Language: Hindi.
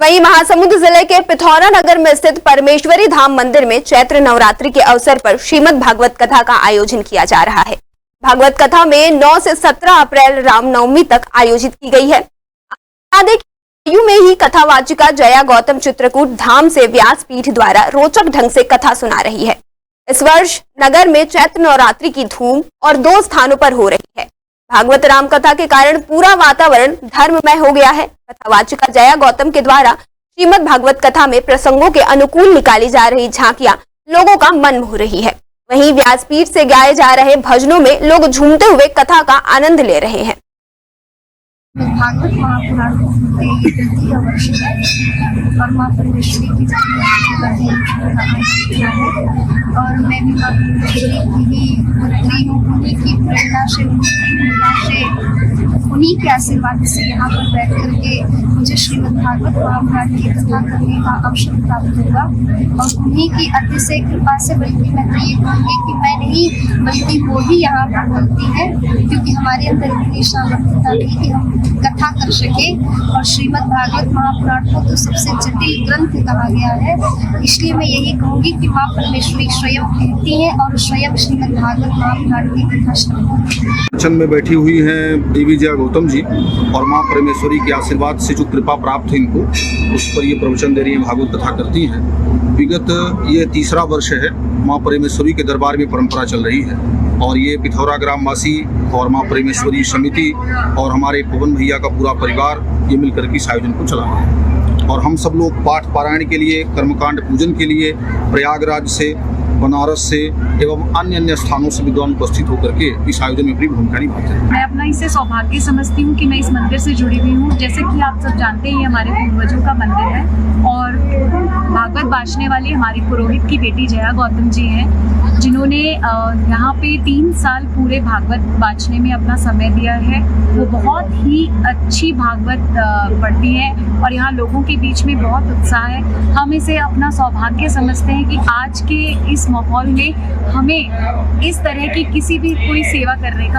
वहीं महासमुंद जिले के पिथौरा नगर में स्थित परमेश्वरी धाम मंदिर में चैत्र नवरात्रि के अवसर पर श्रीमद् भागवत कथा का आयोजन किया जा रहा है। भागवत कथा में 9 से 17 अप्रैल रामनवमी तक आयोजित की गई है। आयु में ही कथावाचिका जया गौतम चित्रकूट धाम से व्यासपीठ द्वारा रोचक ढंग से कथा सुना रही है। इस वर्ष नगर में चैत्र नवरात्रि की धूम और 2 स्थानों पर हो रही है। भागवत राम कथा के कारण पूरा वातावरण धर्ममय हो गया है। कथावाचिका जया गौतम के द्वारा श्रीमद् भागवत कथा में प्रसंगों के अनुकूल निकाली जा रही झांकियां लोगों का मन मोह रही है। वहीं व्यासपीठ से गाए जा रहे भजनों में लोग झूमते हुए कथा का आनंद ले रहे हैं। भागवत महापुराण के तृतीय वर्ष है और माँ परमेश्वरी की किया है और मैं भी माँ परमेश्वरी की ही पुत्री हूँ। उन्हीं की प्रेरणा से, उन्हीं के आशीर्वाद से यहाँ पर बैठ करके मुझे श्रीमद् भागवत महापुराण की कथा करने का अवसर प्राप्त हुआ और उन्हीं की अतिशय कृपा से, बल्कि मैं तो ये कहूँगी कि मैं नहीं बल्कि वो ही यहाँ पर बोलती है, क्योंकि हमारे अंदर इतनी सामर्थ्यता नहीं कि हम कथा कर सके। और श्रीमद् भागवत महापुराण को तो सबसे जटिल ग्रंथ कहा गया है, इसलिए मैं यही कहूँगी कि माँ परमेश्वरी स्वयं कहती हैं और स्वयं श्रीमद् भागवत महापुराण की कथा दर्शन में बैठी हुई हैं देवी जया गौतम जी और माँ परमेश्वरी के आशीर्वाद से जो कृपा प्राप्त है इनको, उस पर ये प्रवचन दे रही हैं, भागवत कथा करती हैं। विगत ये 3रा वर्ष है माँ परमेश्वरी के दरबार में परंपरा चल रही है और ये पिथौरा ग्रामवासी और माँ परमेश्वरी समिति और हमारे पवन भैया का पूरा परिवार ये मिलकर के इस आयोजन को चला रहा है। और हम सब लोग पाठ पारायण के लिए, कर्मकांड पूजन के लिए प्रयागराज से, बनारस से एवं अन्य स्थानों से विद्वान उपस्थित होकर के इस आयोजन में अपनी भूमिका निभाते हैं। मैं अपना इससे सौभाग्य समझती हूँ कि मैं इस मंदिर से जुड़ी हुई हूँ। जैसे कि आप सब जानते हैं, हमारे पूर्वजों का मंदिर है और भागवत बांचने वाली हमारी पुरोहित की बेटी जया गौतम जी हैं, जिन्होंने यहाँ पे 3 साल पूरे भागवत बांचने में अपना समय दिया है। वो बहुत ही अच्छी भागवत पढ़ती हैं और यहाँ लोगों के बीच में बहुत उत्साह है। हम इसे अपना सौभाग्य समझते हैं कि आज के इस माहौल में हमें इस तरह की किसी भी कोई सेवा करने का